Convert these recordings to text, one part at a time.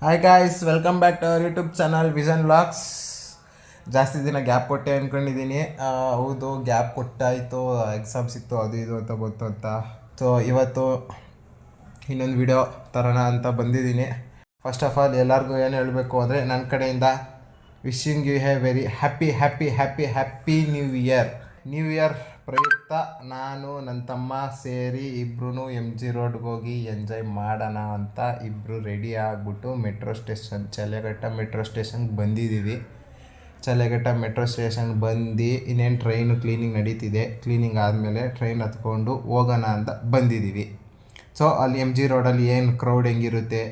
Hi guys, welcome back to our YouTube channel vision vlogs. ಜಾಸ್ತಿ ದಿನ gap ಕೊಟ್ಟೆ ಅಂದ್ಕೊಂಡಿದ್ದೀನಿ. ಹೌದು, ಗ್ಯಾಪ್ ಕೊಟ್ಟಾಯಿತು, ಎಕ್ಸಾಮ್ಸ್ ಇತ್ತು, ಅದು ಇದು ಅಂತ ಗೊತ್ತು ಅಂತ. ಸೊ ಇವತ್ತು ಇನ್ನೊಂದು ವಿಡಿಯೋ ತರೋಣ ಅಂತ ಬಂದಿದ್ದೀನಿ. ಫಸ್ಟ್ ಆಫ್ ಆಲ್ ಎಲ್ಲರಿಗೂ ಏನು ಹೇಳಬೇಕು ಅಂದರೆ, ನನ್ನ ಕಡೆಯಿಂದ wishing you have very happy new year ಪ್ರಯುಕ್ತ ನಾನು ನನ್ನ ತಮ್ಮ ಸೇರಿ ಇಬ್ಬರೂ MG ರೋಡ್ಗೆ ಹೋಗಿ ಎಂಜಾಯ್ ಮಾಡೋಣ ಅಂತ ಇಬ್ಬರು ರೆಡಿ ಆಗಿಬಿಟ್ಟು ಮೆಟ್ರೋ ಸ್ಟೇಷನ್ ಚಳ್ಳಘಟ್ಟ ಮೆಟ್ರೋ ಸ್ಟೇಷನ್ಗೆ ಬಂದಿದ್ದೀವಿ. ಚಳ್ಳಘಟ್ಟ ಮೆಟ್ರೋ ಸ್ಟೇಷನ್ಗೆ ಬಂದು ಇನ್ನೇನು ಟ್ರೈನು ಕ್ಲೀನಿಂಗ್ ನಡೀತಿದೆ. ಕ್ಲೀನಿಂಗ್ ಆದಮೇಲೆ ಟ್ರೈನ್ ಹತ್ಕೊಂಡು ಹೋಗೋಣ ಅಂತ ಬಂದಿದ್ದೀವಿ. ಸೊ ಅಲ್ಲಿ MG ರೋಡಲ್ಲಿ ಏನು ಕ್ರೌಡ್ ಹೆಂಗಿರುತ್ತೆ,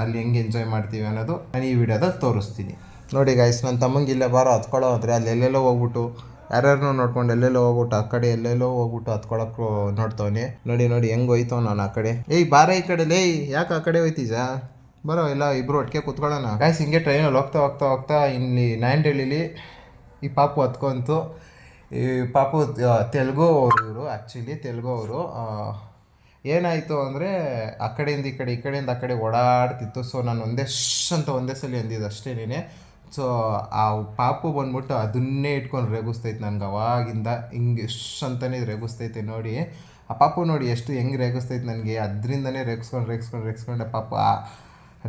ಅಲ್ಲಿ ಹೆಂಗೆ ಎಂಜಾಯ್ ಮಾಡ್ತೀವಿ ಅನ್ನೋದು ನಾನು ಈ ವಿಡಿಯೋದಲ್ಲಿ ತೋರಿಸ್ತೀನಿ. ನೋಡಿ ಗಾಯ್ಸ್, ನನ್ನ ತಮ್ಮಂಗೆ ಇಲ್ಲೇ ಬಾರೋ ಹತ್ಕೊಳ್ಳೋ ಅಂದರೆ ಅಲ್ಲಿ ಎಲ್ಲೆಲ್ಲೋ ಹೋಗ್ಬಿಟ್ಟು ಯಾರ್ಯಾರನ್ನೂ ನೋಡ್ಕೊಂಡು ಎಲ್ಲೆಲ್ಲೋ ಹೋಗ್ಬಿಟ್ಟು ಆ ಕಡೆ ಎಲ್ಲೆಲ್ಲೋ ಹೋಗ್ಬಿಟ್ಟು ಹತ್ಕೊಳಕ್ಕೆ ನೋಡ್ತವನಿ. ನೋಡಿ ಹೆಂಗೆ ಹೋಯ್ತವ ನಾನು ಆ ಕಡೆ. ಬಾರ ಈ ಕಡೆ ಲೇ, ಯಾಕೆ ಆ ಕಡೆ ಹೋಯ್ತೀಜ, ಬರೋ ಎಲ್ಲ ಇಬ್ಬರು ಒಟ್ಟಿಗೆ ಕುತ್ಕೊಳ್ಳೋಣ. ಗಾಯ್ಸ್, ಹಿಂಗೆ ಟ್ರೈನಲ್ಲಿ ಹೋಗ್ತಾ ಇಲ್ಲಿ ನಾಯಂಡಹಳ್ಳಿಲಿ ಈ ಪಾಪು ಹತ್ಕೊಂತು. ಈ ಪಾಪು ತೆಲುಗು ಅವರು, ಇವರು ಆ್ಯಕ್ಚುಲಿ ತೆಲುಗು ಅವರು. ಏನಾಯಿತು ಅಂದರೆ ಆ ಕಡೆಯಿಂದ ಈ ಕಡೆಯಿಂದ ಆ ಕಡೆ ಓಡಾಡ್ತಿತ್ತು. ಸೊ ನಾನು ಒಂದೇ ಸಲ ಅಂದಿದ್ದು ಅಷ್ಟೇನೇ. ಸೊ ಆ ಪಾಪು ಬಂದ್ಬಿಟ್ಟು ಅದನ್ನೇ ಇಟ್ಕೊಂಡು ರೇಗಿಸ್ತೈತೆ ನನಗೆ. ಅವಾಗಿಂದ ಹಿಂಗೆ ಅಂತಲೇ ರೇಗಿಸ್ತೈತೆ. ನೋಡಿ ಆ ಪಾಪು ನೋಡಿ ಎಷ್ಟು ಹೆಂಗೆ ರೇಗಿಸ್ತೈತೆ ನನಗೆ. ಅದರಿಂದನೇ ರೇಗಿಸ್ಕೊಂಡೆ ಪಾಪ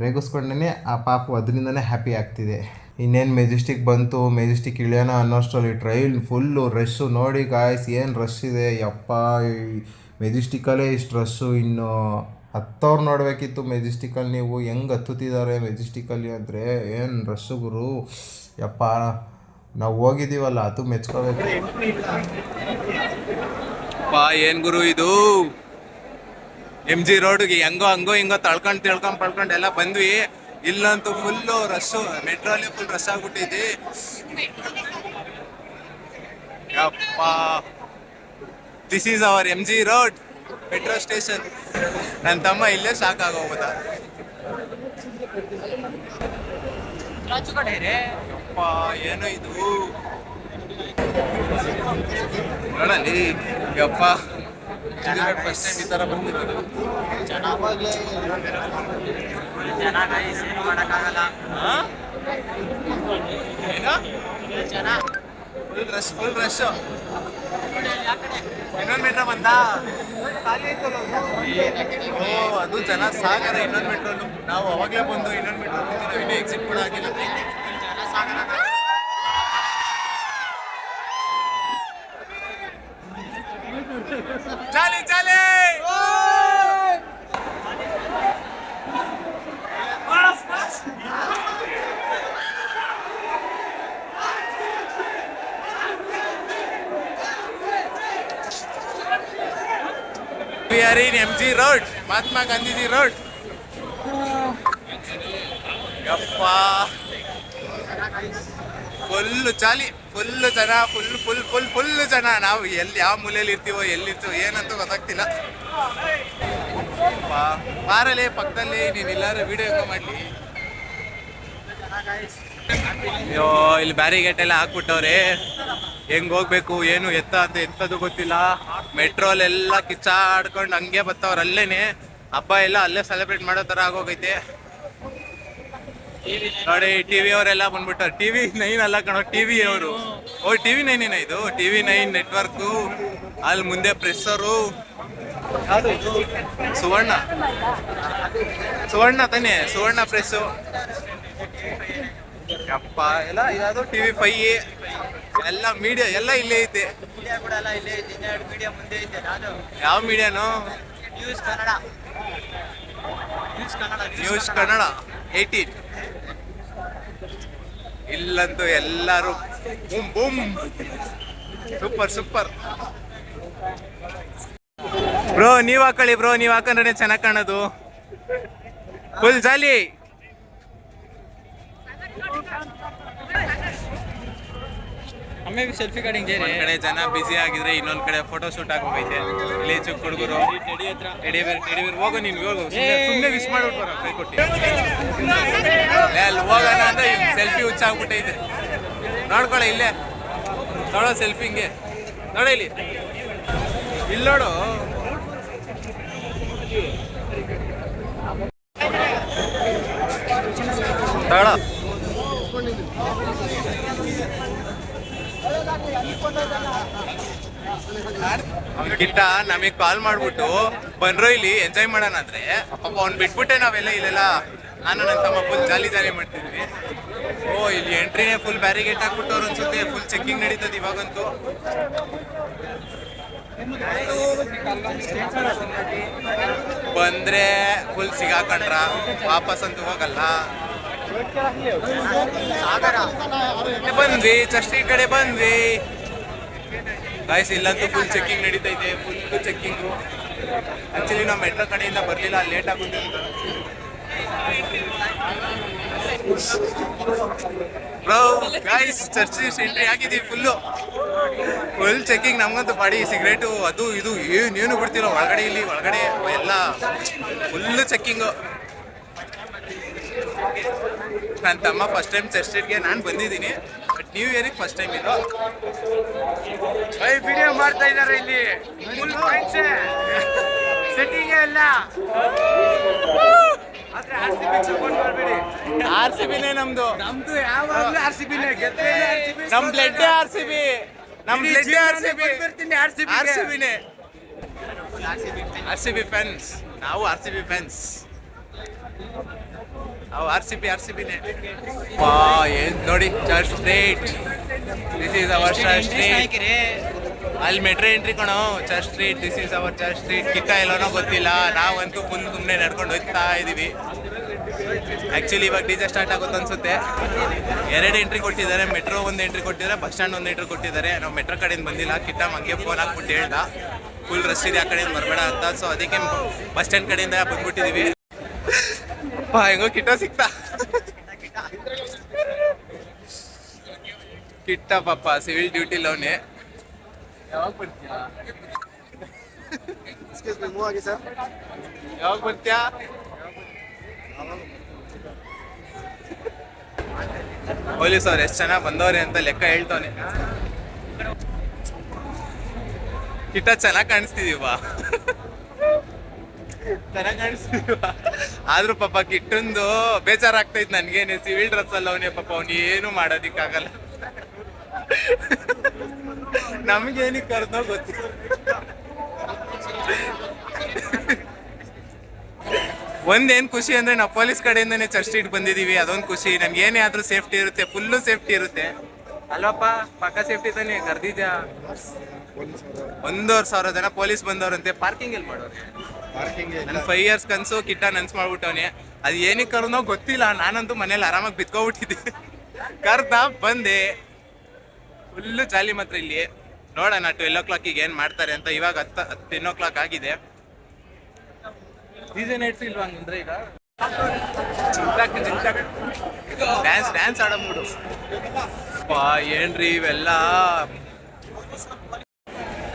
ರೇಗಿಸ್ಕೊಂಡೇ ಆ ಪಾಪು ಅದರಿಂದನೇ ಹ್ಯಾಪಿ ಆಗ್ತಿದೆ. ಇನ್ನೇನು ಮೆಜೆಸ್ಟಿಕ್ ಬಂತು, ಮೆಜೆಸ್ಟಿಕ್ ಇಳಿಯೋಣ ಅನ್ನೋಷ್ಟರಲ್ಲಿ ಟ್ರೈನ್ ಫುಲ್ಲು ರಶ್ಶು. ನೋಡಿ ಗಾಯ್ಸ್, ಏನು ರಶ್ ಇದೆ ಯಪ್ಪ. ಮೆಜೆಸ್ಟಿಕಲ್ಲೇ ಇಷ್ಟು ರಶ್ಶು. ಇನ್ನು ಹತ್ತವ್ರು ನೋಡಬೇಕಿತ್ತು ಮೆಜೆಸ್ಟಿಕಲ್ಲಿ. ನೀವು ಹೆಂಗೆ ಹತ್ತುತ್ತಿದ್ದಾರೆ ಮೆಜೆಸ್ಟಿಕಲ್ಲಿ ಅಂದರೆ, ಏನು ರಶ್ಶು ಗುರು ಯಪ್ಪ. ನಾವು ಹೋಗಿದ್ದೀವಲ್ಲ, ಅದು ಮೆಚ್ಕೋಬೇಕು. ಏನು ಗುರು ಇದು, MG ರೋಡ್ಗೆ ಹಂಗೋ ಹಿಂಗೋ ತಳ್ಕೊಂಡು ಎಲ್ಲ ಬಂದ್ವಿ. ಇಲ್ಲಂತೂ ಫುಲ್ಲು ರಶ್ಶು, ಮೆಟ್ರೋಲಿ ಫುಲ್ ರಶ್ ಆಗ್ಬಿಟ್ಟಿದ್ದಿ ಯಪ್ಪ. This is hour MG road metro station. ನನ್ನ ತಮ್ಮ ಇಲ್ಲೇ ಶಾಕ್ ಆಗೋಗ್ಬೋದ. ಯಪ್ಪ, ಏನು ಇದು ನೋಡಲಿ ಯಪ್ಪ. ಫಸ್ಟ್ ಟೈಮ್ ಈ ಥರ ಬಂದಿರೋದು. Full rush. ಇನ್ನೊಂದು ಮೆಟ್ರೋ ಬಂದ, ಅದು ಜನ ಸಾಗರ. ಇನ್ನೊಂದು ಮೆಟ್ರೋನು ನಾವು ಅವಾಗಲೇ ಬಂದು ಇನ್ನೊಂದು ಮೆಟ್ರೋ ಬಂದು ಇನ್ನೂ ಎಕ್ಸಿಟ್ ಕೂಡ ಆಗಿಲ್ಲ. ಚಾಲಿ We are in MG Road, Mahatma Gandhiji road. ಯಪ್ಪ, ಫುಲ್ಲು ಚಾಲಿ, ಫುಲ್ಲು ಜನ, ಫುಲ್ ಜನ. ನಾವು ಎಲ್ಲಿ ಯಾವ ಮೂಲೆಯಲ್ಲಿ ಇರ್ತೀವೋ ಎಲ್ಲಿರ್ತೀವೋ ಏನಂತೂ ಗೊತ್ತಾಗ್ತಿಲ್ಲ. ಬಾರಲ್ಲೇ ಪಕ್ಕದಲ್ಲಿ ನೀನು ಎಲ್ಲಾರು ವಿಡಿಯೋ ಮಾಡಲಿ. ಅಯ್ಯೋ, ಇಲ್ಲಿ ಬ್ಯಾರಿಗೇಟ್ ಎಲ್ಲ ಹಾಕ್ಬಿಟ್ಟವ್ರೆ. ಹೆಂಗೆ ಹೋಗ್ಬೇಕು ಏನು ಎತ್ತದು ಗೊತ್ತಿಲ್ಲ. ಮೆಟ್ರೋಲೆಲ್ಲ ಕಿಚ್ಚಾಡ್ಕೊಂಡು ಹಂಗೆ ಬರ್ತಾವ್ರು. ಅಲ್ಲೇನೆ ಹಬ್ಬ ಎಲ್ಲ ಅಲ್ಲೇ ಸೆಲೆಬ್ರೇಟ್ ಮಾಡೋ ಥರ ಆಗೋಗೈತೆ. ನೋಡಿ TV ಅವರೆಲ್ಲ ಬಂದ್ಬಿಟ್ಟಾರೆ. TV9 ಅಲ್ಲ ಕಣೋ, TV ಅವರು. TV9 ಇದು, TV9 ನೆಟ್ವರ್ಕು. ಅಲ್ಲಿ ಮುಂದೆ ಪ್ರೆಸ್ಸರು. ಯಾವುದು ಇದು? ಸುವರ್ಣ ತಾನೇ, ಸುವರ್ಣ ಪ್ರೆಸ್ಸು. ಯಪ್ಪ, ಎಲ್ಲ ಯಾವುದು TV5 ಎಲ್ಲ ಮೀಡಿಯಾ ಎಲ್ಲ ಇಲ್ಲೇ ಐತೆ. ಯಾವ ಮೀಡಿಯಾನು? ನ್ಯೂಸ್ ಕನ್ನಡ 18. ಇಲ್ಲಂತೂ ಎಲ್ಲರೂ ಬೂಮ್ ಸೂಪರ್. ಬ್ರೋ ನೀವು ಹಾಕೊಳ್ಳಿ, ಬ್ರೋ ನೀವು ಹಾಕೊಂಡ್ರೆ ಚೆನ್ನಾಗಿ ಕಾಣೋದು. Full jolly. ಸೆಲ್ಫಿ ಕಡಿಂಗ್ ಒಂದ್ ಕಡೆ ಜನ ಬಿಸಿ ಆಗಿದ್ರೆ ಇನ್ನೊಂದ್ ಕಡೆ ಫೋಟೋ ಶೂಟ್ ಆಗೋಗೈತೆ. ಇಲ್ಲಿ ಚಿಕ್ಕ ಹುಡುಗರು ಟೆಡಿ ಹೋಗೋ, ನೀನು ಹೋಗು, ಸುಮ್ಮನೆ ವಿಶ್ ಮಾಡ್ಬಿಟ್ಟು ಬರೋ ಕೈ ಕೊಟ್ಟು. ಅಲ್ಲಿ ಹೋಗೋಣ ಅಂದ್ರೆ ಸೆಲ್ಫಿ ಹುಚ್ಚಾಗ್ಬಿಟ್ಟೈತೆ. ನೋಡ್ಕೊಳ್ಳ ಇಲ್ಲೇ, ನೋಡೋ ಸೆಲ್ಫಿ ಹಿಂಗೆ ನೋಡ ಇಲ್ಲಿ ನೋಡು. ತಗೊಳ್ಳೋ. ಕಿಟ್ಟ ನಮಗೆ ಕಾಲ್ ಮಾಡ್ಬಿಟ್ಟು ಬಂದ್ರು ಇಲ್ಲಿ ಎಂಜಾಯ್ ಮಾಡೋಣ ಅಂದ್ರೆ ಪಾಪ ಅವ್ನು ಬಿಟ್ಬಿಟ್ಟೆ ನಾವೆಲ್ಲ ಇಲ್ಲೆಲ್ಲ ನಾನು ನನ್ನ ತಮ್ಮ ಫುಲ್ ಜಾಲಿ ಮಾಡ್ತಿದ್ವಿ. ಓ ಇಲ್ಲಿ ಎಂಟ್ರಿನೇ ಫುಲ್ ಬ್ಯಾರಿಗೇಟ್ ಹಾಕ್ಬಿಟ್ಟವ್ರು ಅನ್ಸುತ್ತೆ. ಫುಲ್ ಚೆಕಿಂಗ್ ನಡೀತದೆ ಇವಾಗಂತೂ. ಬಂದ್ರೆ ಫುಲ್ ಸಿಗಾಕೊಂಡ್ರ ವಾಪಸ್ ಅಂತೂ ಹೋಗಲ್ಲ. ಬಂದ್ವಿ ಚರ್ಚಿ ಕಡೆ ಬಂದ್ವಿ ಗಾಯ್ಸ್. ಇಲ್ಲಂತೂ ಫುಲ್ ಚೆಕಿಂಗ್ ನಡೀತೈತೆ, ಫುಲ್ ಚೆಕಿಂಗು. ಆಕ್ಚುಲಿ ನಾವು ಮೆಟ್ರೋ ಕಡೆಯಿಂದ ಬರಲಿಲ್ಲ, ಲೇಟ್ ಆಗುತ್ತೆ ಅಂತ. ಬ್ರೋ ಗಾಯ್ಸ್ ಚರ್ಚ್ ಎಂಟ್ರಿ ಆಗಿದ್ದೀವಿ. Full checking. ನಮ್ಗಂತೂ ಬಾಡಿ ಸಿಗರೇಟು ಅದು ಇದು ಏನೇನು ಬಿಡ್ತಿರೋ ಒಳಗಡೆ. ಇಲ್ಲಿ ಒಳಗಡೆ ಎಲ್ಲ ಫುಲ್ ಚೆಕಿಂಗು. ನನ್ನ ತಮ್ಮ ಫಸ್ಟ್ ಟೈಮ್ ಚರ್ಚ್ ಸ್ಟ್ರೀಟ್ಗೆ ನಾನು ಬಂದಿದ್ದೀನಿ, ಬಟ್ ನ್ಯೂ ಇಯರಿಗೆ ಫಸ್ಟ್ ಟೈಮ್ ಇದು. ವಿಡಿಯೋ ಮಾಡ್ತಾ ಇದ್ದಾರೆ ಇಲ್ಲಿ. ಫುಲ್ ಸೆಟ್ಟಿಂಗ್ ಎಲ್ಲ. RCBನೇ ನಮ್ದು ಯಾವಾಗಲೂ RCBನೇ. ನಮ್ ಬ್ಲಡ್ RCB, ನಮ್ ಬ್ಲಡ್ RCBನೇ. RCB ಫ್ಯಾನ್ಸ್ ನಾವು, RCB ಫ್ಯಾನ್ಸ್ ನಾವು. RCBನೇ. ವಾ ಏನ್ ನೋಡಿ church street. This is our church street. ಅಲ್ಲಿ ಮೆಟ್ರೋ ಎಂಟ್ರಿ ಕಣೋ church street. This is our church street. Kitta ಎಲ್ಲನೋ ಗೊತ್ತಿಲ್ಲ, ನಾವಂತೂ ಫುಲ್ ಸುಮ್ಮನೆ ನಡ್ಕೊಂಡು ಹೋಗ್ತಾ ಇದೀವಿ. ಆ್ಯಕ್ಚುಲಿ ಇವಾಗ ಡಿಜೆ ಸ್ಟಾರ್ಟ್ ಆಗುತ್ತೆ ಅನ್ಸುತ್ತೆ. 2 ಎಂಟ್ರಿ ಕೊಟ್ಟಿದ್ದಾರೆ, ಮೆಟ್ರೋ 1 ಎಂಟ್ರಿ ಕೊಟ್ಟಿದ್ದಾರೆ, ಬಸ್ ಸ್ಟ್ಯಾಂಡ್ 1 ಎಂಟ್ರಿ ಕೊಟ್ಟಿದ್ದಾರೆ. ನಾವು ಮೆಟ್ರೋ ಕಡೆಯಿಂದ ಬಂದಿಲ್ಲ. ಕಿಟ್ಟ ಮಂಗೆ ಫೋನ್ ಹಾಕ್ಬಿಟ್ಟು ಹೇಳ್ದ ಫುಲ್ ರಶ್ ಇದೆ ಆ ಕಡೆಯಿಂದ ಬರಬೇಡ ಅಂತ. ಸೊ ಅದಕ್ಕೆ ಬಸ್ ಸ್ಟ್ಯಾಂಡ್ ಕಡೆಯಿಂದ ಬಂದ್ಬಿಟ್ಟಿದ್ದೀವಿ. ಹೆಂಗೋ ಕಿಟ್ಟ ಸಿಕ್ತಾ. ಕಿಟ್ಟ ಪಾಪ ಸಿವಿಲ್ ಡ್ಯೂಟಿ ಲವ್ನೆ. ಯಾವಾಗ ಬರ್ತೀಯಾ? ಯಾವಾಗ ಬರ್ತೀಯಾ? ಪೊಲೀಸ್ ಅವ್ರು ಎಷ್ಟು ಚೆನ್ನಾಗಿ ಬಂದವ್ರೆ ಅಂತ ಲೆಕ್ಕ ಹೇಳ್ತವನೆ. ಕಿಟ್ಟ ಚೆನ್ನಾಗಿ ಕಾಣಿಸ್ತಿದೀವ, ಚೆನ್ನಾಗಿ ಕಾಣಿಸ್ತಿದೀವ. ಆದ್ರೂ ಪಾಪ ಕಿಟ್ಟಂದು ಬೇಜಾರಾಗ್ತೈತ್ ನನ್ಗೇನೆ. ಸಿವಿಲ್ ಡ್ರೆಸ್ ಅಲ್ಲ ಅವನೇ ಪಾಪ, ಅವ್ನು ಏನು ಮಾಡೋದಿಕ್ಕಾಗಲ್ಲ. ನಮ್ಗೇನಿಗೆ ಕರೆದೋ ಗೊತ್ತಿಲ್ಲ. ಒಂದೇನು ಖುಷಿ ಅಂದ್ರೆ ನಾವು ಪೊಲೀಸ್ ಕಡೆಯಿಂದನೇ ಚರ್ಚ್ ಸ್ಟ್ರೀಟ್ ಬಂದಿದೀವಿ, ಅದೊಂದು ಖುಷಿ. ನಮ್ಗೆ ಏನೇ ಆದ್ರೂ ಸೇಫ್ಟಿ ಇರುತ್ತೆ, ಫುಲ್ಲು ಸೇಫ್ಟಿ ಇರುತ್ತೆ ಅಲ್ವಪ್ಪ? ಪಕ್ಕ ಸೇಫ್ಟಿ ತಾನೆ. ಕರ್ದಿದ್ಯಾ 1,500 ಜನ ಪೊಲೀಸ್ ಬಂದವ್ರಂತೆ. ಪಾರ್ಕಿಂಗ್ ಎಲ್ಲಿ ಮಾಡೋರೆ? ನನ್ನ 5 ಇಯರ್ಸ್ ಕನ್ಸು ಕಿಟ್ಟ ನನ್ಸ್ ಮಾಡ್ಬಿಟ್ಟವನೆ. ಅದು ಏನಕ್ಕೆ ಕರೆದೋ ಗೊತ್ತಿಲ್ಲ. ನಾನಂತೂ ಮನೇಲಿ ಆರಾಮಾಗಿ ಬಿತ್ಕೊಬಿಟ್ಟಿದ್ದೆ. ಕರ್ದ ಬಂದೆ, ಫುಲ್ಲು ಜಾಲಿ. ಮಾತ್ರ ಇಲ್ಲಿ ನೋಡೋಣ 12 o'clock ಏನು ಮಾಡ್ತಾರೆ ಅಂತ. ಇವಾಗ 10 o'clock ಆಗಿದೆ. ಡಿಜೆ ನೈಟ್ಸ್ ಇಲ್ವಾ ಹಂಗಂದ್ರೆ ಈಗ? ಡ್ಯಾನ್ಸ್ ಆಡೋ ಮೂಡು. ಏನ್ರಿ ಇವೆಲ್ಲ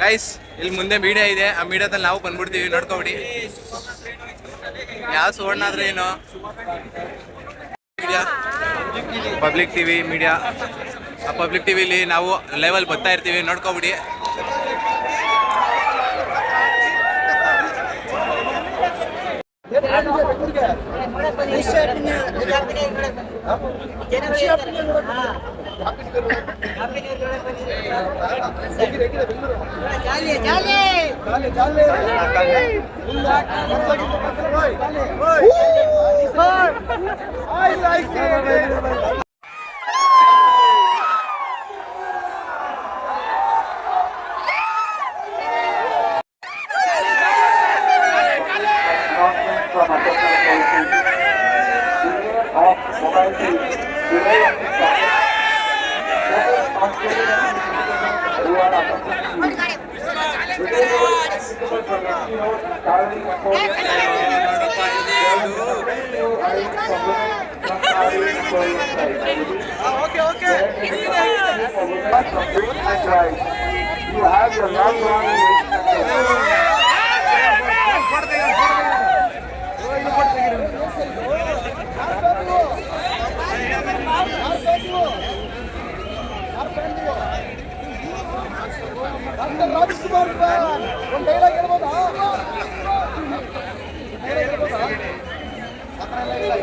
ಗೈಸ್. ಇಲ್ಲಿ ಮುಂದೆ ಮೀಡಿಯಾ ಇದೆ, ಆ ಮೀಡಿಯಾದಲ್ಲಿ ನಾವು ಬಂದ್ಬಿಡ್ತೀವಿ, ನೋಡ್ಕೊಬಿಡಿ. ಯಾವ ಸುವರ್ಣ ಆದ್ರೆ ಏನು ಮೀಡಿಯಾ, ಪಬ್ಲಿಕ್ ಟಿವಿ ಮೀಡಿಯಾ. ಆ ಪಬ್ಲಿಕ್ ಟಿವಿಲಿ ನಾವು ಲೈವಲ್ಲಿ ಬರ್ತಾ ಇರ್ತೀವಿ, ನೋಡ್ಕೊಬಿಡಿ. You have your loved one Rajkumar ಒಂದು ಡೈಲಾಗ್ ಹೇಳ್ಬೋದಾ?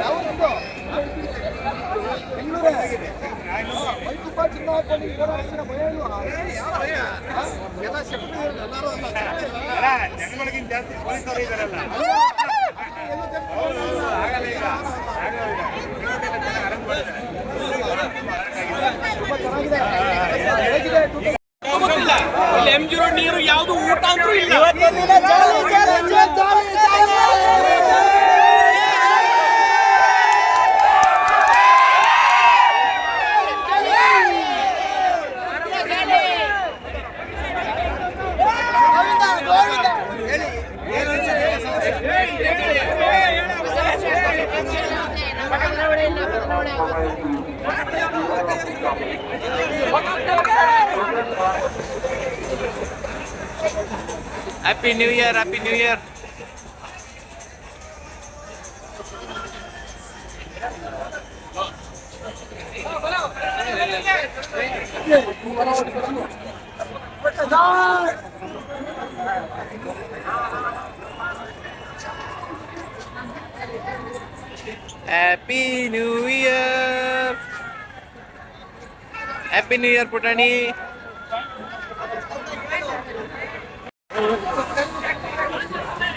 ಯಾವುದು ಹಾಕೊಂಡು ಓಡಾಡ್ತಿದ್ರೆ ಭಯ ಇಲ್ವಾ? ಎಲ್ಲ ಶತ್ರು ಎಲ್ಲರೂ ಅಲ್ಲ. ಜನಗಳಿಗಿಂತ ಜಾಸ್ತಿ ಪೊಲೀಸರು ಇದಾರಲ್ಲ. ತುಂಬಾ ಚೆನ್ನಾಗಿದೆ. ಹೇಗಿದೆ ಟೂಟಿ? ಇಲ್ಲಿ MG ರೋಡ್ ನೀರು ಯಾವುದು ಊಟ ಅಂತೂ ಇಲ್ಲ. Happy new year, happy new year. Happy new year, happy new year ಪುಟಾಣಿ.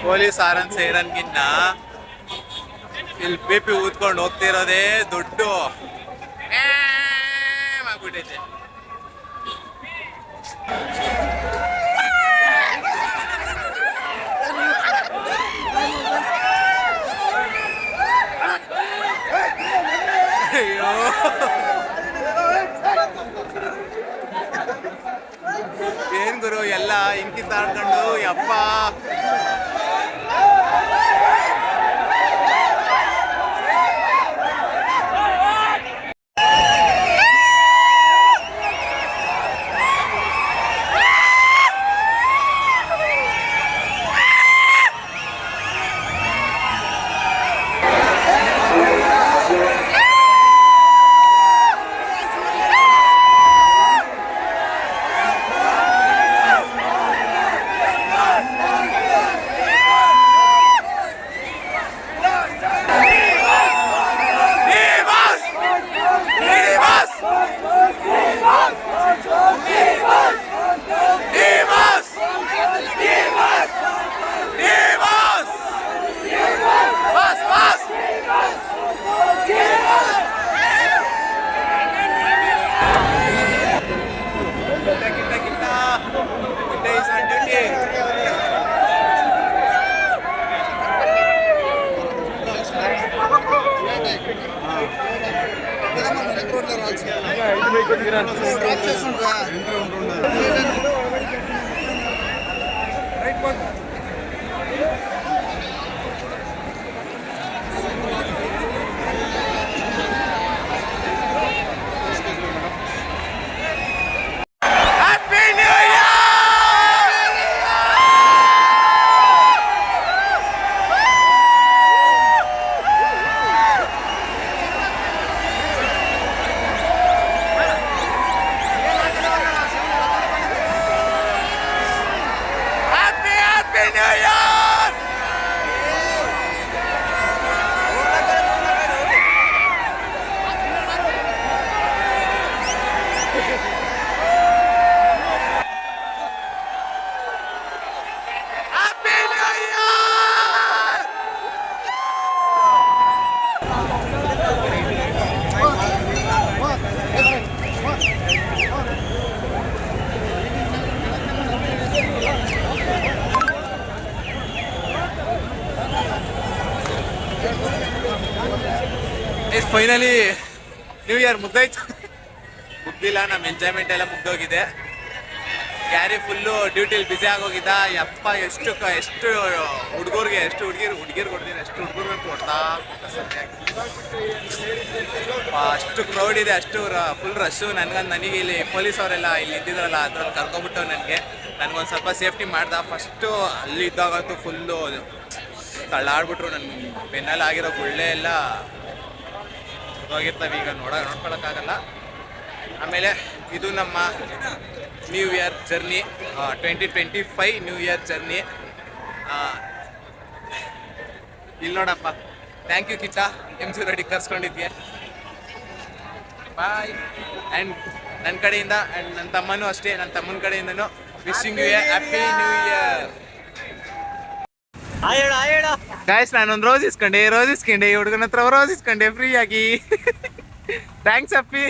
ಪೊಲೀಸ್ ಆರನ್ ಸೇರನ್ಗಿನ್ನ ಇಲ್ಲಿ BP ಊದ್ಕೊಂಡು ಹೋಗ್ತಿರೋದೇ ದುಡ್ಡು ಆಗ್ಬಿಟ್ಟೈತೆ. ಅಯ್ಯೋ ಏನ್ ಗುರು ಎಲ್ಲ ಇಂಕಿ ತಾಡ್ಕೊಂಡು ಯಪ್ಪ. ಫೈನಲಿ ನ್ಯೂ ಇಯರ್ ಮುಗ್ದಾಯ್ತು. ಮುಗ್ದಿಲ್ಲ, ನಮ್ಮ ಎಂಜಾಯ್ಮೆಂಟ್ ಎಲ್ಲ ಮುಗ್ದೋಗಿದೆ. ಕ್ಯಾರಿ ಫುಲ್ಲು ಡ್ಯೂಟಿಲಿ ಬ್ಯುಸಿ ಆಗೋಗಿದ್ದ. ಯಪ್ಪ ಎಷ್ಟು ಹುಡುಗರಿಗೆ ಹುಡುಗಿರು ಕೊಡ್ತೀನಿ, ಎಷ್ಟು ಹುಡುಗರು ಕೊಡ್ತಾ ಅಷ್ಟು ಕ್ರೌಡ್ ಇದೆ, ಅಷ್ಟು ಫುಲ್ ರಶ್ಶು. ನನಗೆ ಇಲ್ಲಿ ಪೊಲೀಸ್ ಅವರೆಲ್ಲ ಇಲ್ಲಿ ಇದ್ದಿದ್ರಲ್ಲ, ಅದ್ರಲ್ಲಿ ಕರ್ಕೊಂಬಿಟ್ಟು ನನಗೊಂದು ಸ್ವಲ್ಪ ಸೇಫ್ಟಿ ಮಾಡ್ದ. ಫಸ್ಟು ಅಲ್ಲಿ ಇದ್ದಾಗಂತೂ ಫುಲ್ಲು ತಳ್ಳಾಡ್ಬಿಟ್ರು. ನನ್ನ ಬೆನ್ನಲ್ಲಿ ಆಗಿರೋ ಗುಳ್ಳೆ ಎಲ್ಲ ಹೋಗಿರ್ತವೆ, ಈಗ ನೋಡ್ಕೊಳಕ್ಕಾಗಲ್ಲ. ಆಮೇಲೆ ಇದು ನಮ್ಮ new year journey, 2025 new year journey. ಇಲ್ಲಿ ನೋಡಪ್ಪ, ಥ್ಯಾಂಕ್ ಯು ಕಿಚ್ಚ, MG ರೋಡಿಗೆ ಕರ್ಸ್ಕೊಂಡಿದ್ದೆ. ಬಾಯ್. ಆ್ಯಂಡ್ ನನ್ನ ಕಡೆಯಿಂದ ಆ್ಯಂಡ್ ನನ್ನ ತಮ್ಮನೂ ಅಷ್ಟೇ, ನನ್ನ ತಮ್ಮನ ಕಡೆಯಿಂದನೂ wishing you a happy new year. Guys ನಾನೊಂದು ರೋಸ್ ಇಸ್ಕೊಂಡೆ ಈ ಹುಡುಗನ ಹತ್ರ ರೋಸ್ ಇಸ್ಕೊಂಡೆ ಫ್ರೀ ಆಗಿ. ಥ್ಯಾಂಕ್ಸ್ ಅಪ್ಪಿ.